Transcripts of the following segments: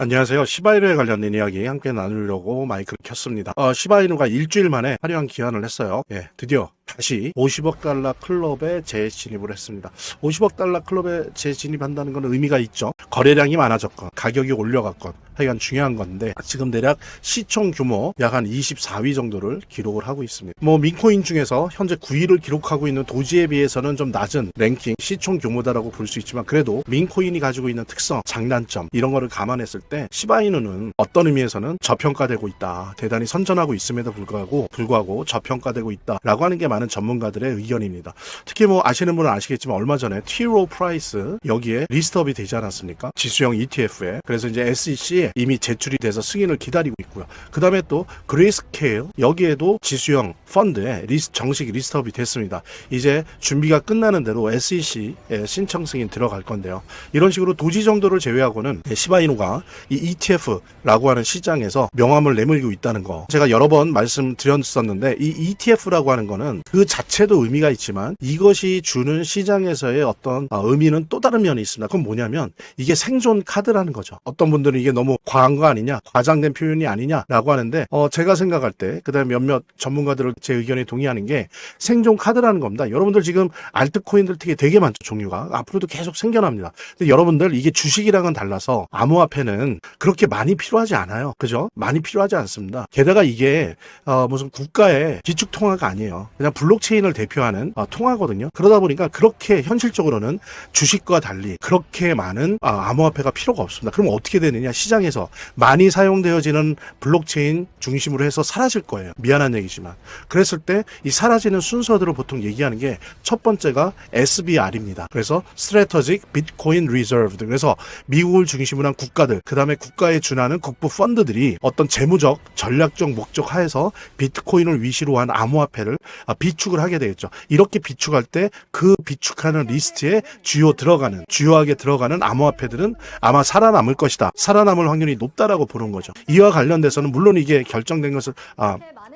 안녕하세요. 시바이누에 관련된 이야기 함께 나누려고 마이크를 켰습니다. 시바이누가 일주일 만에 화려한 기환을 했어요. 드디어 다시 50억 달러 클럽에 재진입을 했습니다. 50억 달러 클럽에 재진입한다는 건 의미가 있죠. 거래량이 많아졌건 가격이 올려갔건 하여간 중요한 건데 지금 대략 시총 규모 약 한 24위 정도를 기록을 하고 있습니다. 민코인 중에서 현재 9위를 기록하고 있는 도지에 비해서는 좀 낮은 랭킹 시총 규모다라고 볼 수 있지만 그래도 민코인이 가지고 있는 특성, 장단점 이런 거를 감안했을 때 시바이누는 어떤 의미에서는 저평가되고 있다. 대단히 선전하고 있음에도 불구하고 저평가되고 있다라고 하는 게 많은 전문가들의 의견입니다. 특히 아시는 분은 아시겠지만 얼마 전에 T. Rowe Price 여기에 리스트업이 되지 않았습니까? 지수형 ETF에. 그래서 이제 SEC에 이미 제출이 돼서 승인을 기다리고 있고요. 그 다음에 또 그레이스케일 여기에도 지수형 펀드에 정식 리스트업이 됐습니다. 이제 준비가 끝나는 대로 SEC에 신청 승인 들어갈 건데요. 이런 식으로 도지 정도를 제외하고는 시바이누가 이 ETF라고 하는 시장에서 명함을 내밀고 있다는 거 제가 여러 번 말씀드렸었는데 이 ETF라고 하는 거는 그 자체도 의미가 있지만 이것이 주는 시장에서의 어떤 의미는 또 다른 면이 있습니다. 그건 뭐냐면 이게 생존 카드라는 거죠. 어떤 분들은 이게 너무 과한 거 아니냐, 과장된 표현이 아니냐라고 하는데 제가 생각할 때 그다음에 몇몇 전문가들 제 의견에 동의하는 게 생존 카드라는 겁니다. 여러분들 지금 알트코인들 되게 많죠. 종류가 앞으로도 계속 생겨납니다. 근데 여러분들 이게 주식이랑은 달라서 암호화폐는 그렇게 많이 필요하지 않아요. 그죠? 많이 필요하지 않습니다. 게다가 이게 무슨 국가의 기축 통화가 아니에요. 그냥 블록체인을 대표하는 통화거든요. 그러다 보니까 그렇게 현실적으로는 주식과 달리 그렇게 많은 암호화폐가 필요가 없습니다. 그럼 어떻게 되느냐? 시장에서 많이 사용되어지는 블록체인 중심으로 해서 사라질 거예요. 미안한 얘기지만. 그랬을 때 이 사라지는 순서들을 보통 얘기하는 게 첫 번째가 SBR입니다. 그래서 Strategic Bitcoin Reserve. 그래서 미국을 중심으로 한 국가들, 그 다음에 국가에 준하는 국부 펀드들이 어떤 재무적, 전략적 목적 하에서 비트코인을 위시로 한 암호화폐를 비축을 하게 되겠죠. 이렇게 비축할 때 그 비축하는 리스트에 주요하게 들어가는 암호화폐들은 아마 살아남을 것이다. 살아남을 확률이 높다라고 보는 거죠. 이와 관련돼서는 물론 이게 결정된 것은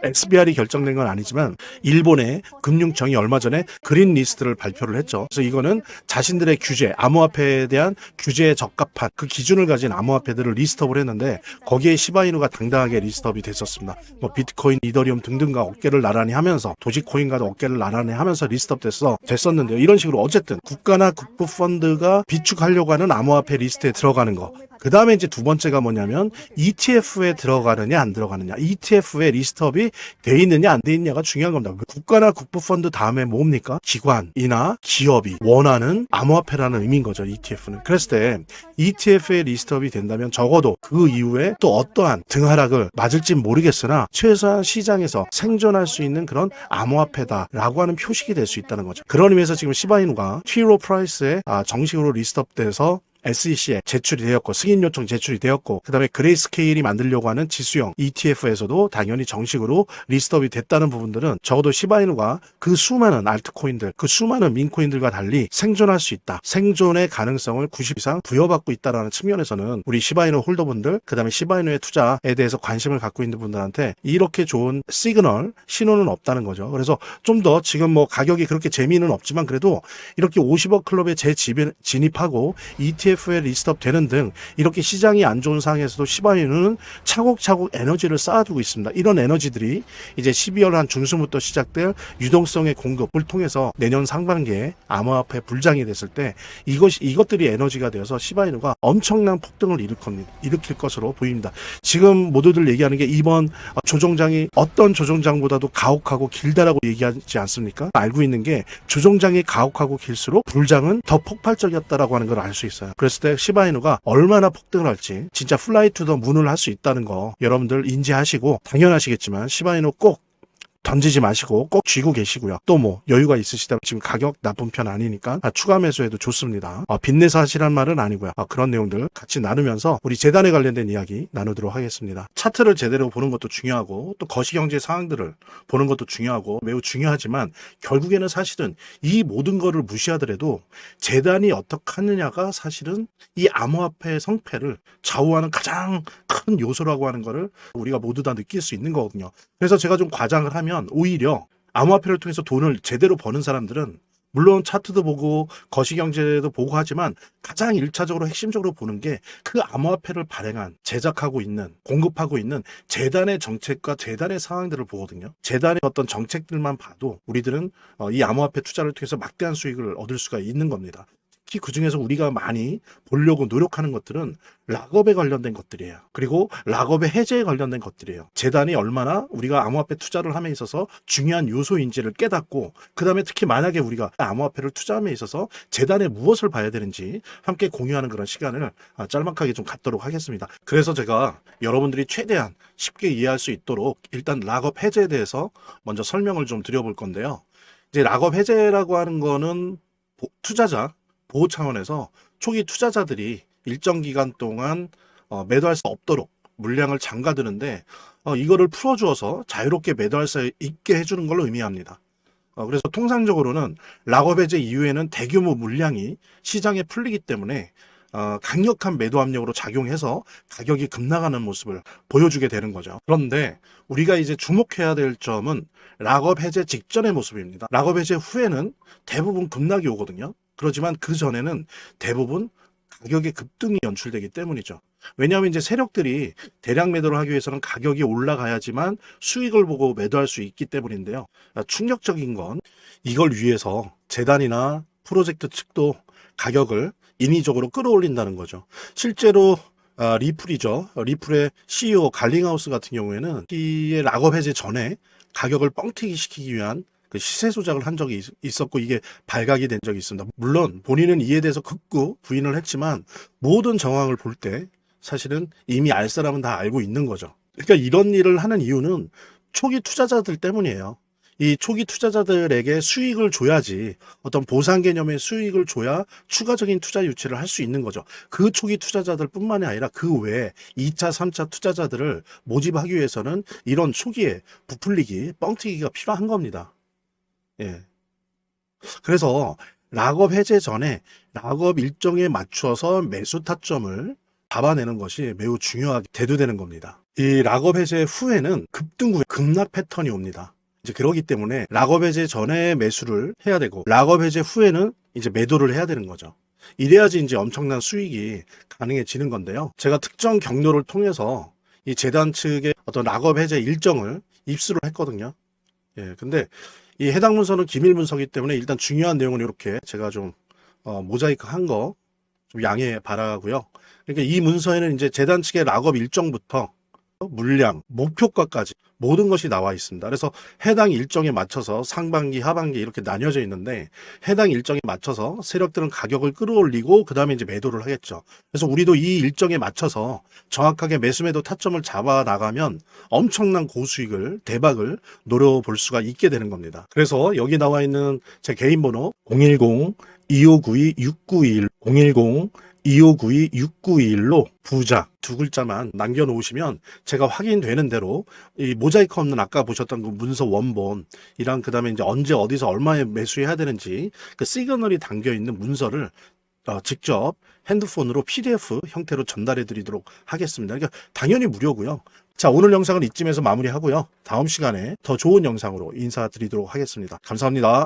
SBR이 결정된 건 아니지만 일본의 금융청이 얼마 전에 그린 리스트를 발표를 했죠. 그래서 이거는 자신들의 규제, 암호화폐에 대한 규제에 적합한 그 기준을 가진 암호화폐들을 리스트업을 했는데 거기에 시바이누가 당당하게 리스트업이 됐었습니다. 비트코인, 이더리움 등등과 어깨를 나란히 하면서 도지코인과도 어깨를 나란히 하면서 리스트업 됐었는데요. 이런 식으로 어쨌든 국가나 국부 펀드가 비축하려고 하는 암호화폐 리스트에 들어가는 거. 그 다음에 이제 두 번째가 뭐냐면 ETF에 들어가느냐 안 들어가느냐, ETF에 리스트업이 돼 있느냐 안 돼 있느냐가 중요한 겁니다. 국가나 국부펀드 다음에 뭡니까? 기관이나 기업이 원하는 암호화폐라는 의미인 거죠. ETF는. 그랬을 때 ETF에 리스트업이 된다면 적어도 그 이후에 또 어떠한 등하락을 맞을진 모르겠으나 최소한 시장에서 생존할 수 있는 그런 암호화폐다라고 하는 표식이 될 수 있다는 거죠. 그런 의미에서 지금 시바이누가 T. Rowe Price에 정식으로 리스트업돼서 SEC에 제출이 되었고 승인 요청 제출이 되었고 그 다음에 그레이스케일이 만들려고 하는 지수형 ETF에서도 당연히 정식으로 리스트업이 됐다는 부분들은 적어도 시바이누가 그 수많은 알트코인들, 그 수많은 민코인들과 달리 생존할 수 있다. 생존의 가능성을 90 이상 부여받고 있다는 측면에서는 우리 시바이누 홀더분들, 그 다음에 시바이누의 투자에 대해서 관심을 갖고 있는 분들한테 이렇게 좋은 신호는 없다는 거죠. 그래서 좀 더 지금 가격이 그렇게 재미는 없지만 그래도 이렇게 50억 클럽에 재진입하고 ETF에 리스트업 되는 등 이렇게 시장이 안 좋은 상황에서도 시바이누는 차곡차곡 에너지를 쌓아두고 있습니다. 이런 에너지들이 이제 12월 한 중순부터 시작될 유동성의 공급을 통해서 내년 상반기에 암호화폐 불장이 됐을 때 이것들이 에너지가 되어서 시바이누가 엄청난 폭등을 일으킬 것으로 보입니다. 지금 모두들 얘기하는 게 이번 조정장이 어떤 조정장보다도 가혹하고 길다라고 얘기하지 않습니까? 알고 있는 게 조정장이 가혹하고 길수록 불장은 더 폭발적이었다라고 하는 걸 알 수 있어요. 그랬을 때 시바이누가 얼마나 폭등을 할지 진짜 플라이 투 더 문을 할 수 있다는 거 여러분들 인지하시고 당연하시겠지만 시바이누 꼭 던지지 마시고 꼭 쥐고 계시고요. 또 여유가 있으시다면 지금 가격 나쁜 편 아니니까 추가 매수해도 좋습니다. 빚내서 하시란 말은 아니고요. 그런 내용들 같이 나누면서 우리 재단에 관련된 이야기 나누도록 하겠습니다. 차트를 제대로 보는 것도 중요하고 또 거시경제 상황들을 보는 것도 중요하고 매우 중요하지만 결국에는 사실은 이 모든 거를 무시하더라도 재단이 어떻게 하느냐가 사실은 이 암호화폐의 성패를 좌우하는 가장 큰 요소라고 하는 거를 우리가 모두 다 느낄 수 있는 거거든요. 그래서 제가 좀 과장을 하면 오히려 암호화폐를 통해서 돈을 제대로 버는 사람들은 물론 차트도 보고 거시경제도 보고 하지만 가장 1차적으로 핵심적으로 보는 게 그 암호화폐를 발행한, 제작하고 있는, 공급하고 있는 재단의 정책과 재단의 상황들을 보거든요. 재단의 어떤 정책들만 봐도 우리들은 이 암호화폐 투자를 통해서 막대한 수익을 얻을 수가 있는 겁니다. 특히 그중에서 우리가 많이 보려고 노력하는 것들은 락업에 관련된 것들이에요. 그리고 락업의 해제에 관련된 것들이에요. 재단이 얼마나 우리가 암호화폐 투자를 함에 있어서 중요한 요소인지를 깨닫고, 그 다음에 특히 만약에 우리가 암호화폐를 투자함에 있어서 재단에 무엇을 봐야 되는지 함께 공유하는 그런 시간을 짤막하게 좀 갖도록 하겠습니다. 그래서 제가 여러분들이 최대한 쉽게 이해할 수 있도록 일단 락업 해제에 대해서 먼저 설명을 좀 드려볼 건데요. 이제 락업 해제라고 하는 거는 투자자 보호 차원에서 초기 투자자들이 일정 기간 동안 매도할 수 없도록 물량을 잠가두는데, 이거를 풀어주어서 자유롭게 매도할 수 있게 해주는 걸 의미합니다. 그래서 통상적으로는 락업 해제 이후에는 대규모 물량이 시장에 풀리기 때문에 강력한 매도 압력으로 작용해서 가격이 급락하는 모습을 보여주게 되는 거죠. 그런데 우리가 이제 주목해야 될 점은 락업 해제 직전의 모습입니다. 락업 해제 후에는 대부분 급락이 오거든요. 그렇지만 그 전에는 대부분 가격의 급등이 연출되기 때문이죠. 왜냐하면 이제 세력들이 대량 매도를 하기 위해서는 가격이 올라가야지만 수익을 보고 매도할 수 있기 때문인데요. 충격적인 건 이걸 위해서 재단이나 프로젝트 측도 가격을 인위적으로 끌어올린다는 거죠. 실제로 리플이죠. 리플의 CEO 갈링하우스 같은 경우에는 이 락업 해제 전에 가격을 뻥튀기 시키기 위한 그 시세 조작을 한 적이 있었고, 이게 발각이 된 적이 있습니다. 물론 본인은 이에 대해서 극구 부인을 했지만 모든 정황을 볼 때 사실은 이미 알 사람은 다 알고 있는 거죠. 그러니까 이런 일을 하는 이유는 초기 투자자들 때문이에요. 이 초기 투자자들에게 수익을 줘야지, 어떤 보상 개념의 수익을 줘야 추가적인 투자 유치를 할 수 있는 거죠. 그 초기 투자자들 뿐만이 아니라 그 외에 2차, 3차 투자자들을 모집하기 위해서는 이런 초기에 부풀리기, 뻥튀기가 필요한 겁니다. 예. 그래서 락업 해제 전에 락업 일정에 맞춰서 매수 타점을 잡아내는 것이 매우 중요하게 대두되는 겁니다. 이 락업 해제 후에는 급등 후에 급락 패턴이 옵니다. 이제 그러기 때문에 락업 해제 전에 매수를 해야 되고, 락업 해제 후에는 이제 매도를 해야 되는 거죠. 이래야지 이제 엄청난 수익이 가능해지는 건데요. 제가 특정 경로를 통해서 이 재단 측의 어떤 락업 해제 일정을 입수를 했거든요. 예, 근데 이 해당 문서는 기밀 문서이기 때문에 일단 중요한 내용은 이렇게 제가 좀 모자이크 한 거 좀 양해 바라고요. 그러니까 이 문서에는 이제 재단 측의 락업 일정부터 물량, 목표가까지 모든 것이 나와 있습니다. 그래서 해당 일정에 맞춰서 상반기, 하반기 이렇게 나뉘어져 있는데, 해당 일정에 맞춰서 세력들은 가격을 끌어올리고 그 다음에 이제 매도를 하겠죠. 그래서 우리도 이 일정에 맞춰서 정확하게 매수 매도 타점을 잡아 나가면 엄청난 고수익을, 대박을 노려볼 수가 있게 되는 겁니다. 그래서 여기 나와 있는 제 개인 번호 010-2592-6921 010-2592-6921로 부자 두 글자만 남겨놓으시면 제가 확인되는 대로 이 모자이크 없는 아까 보셨던 그 문서 원본이랑 그 다음에 이제 언제 어디서 얼마에 매수해야 되는지 그 시그널이 담겨 있는 문서를 직접 핸드폰으로 PDF 형태로 전달해 드리도록 하겠습니다. 그러니까 당연히 무료고요. 자, 오늘 영상은 이쯤에서 마무리하고요. 다음 시간에 더 좋은 영상으로 인사드리도록 하겠습니다. 감사합니다.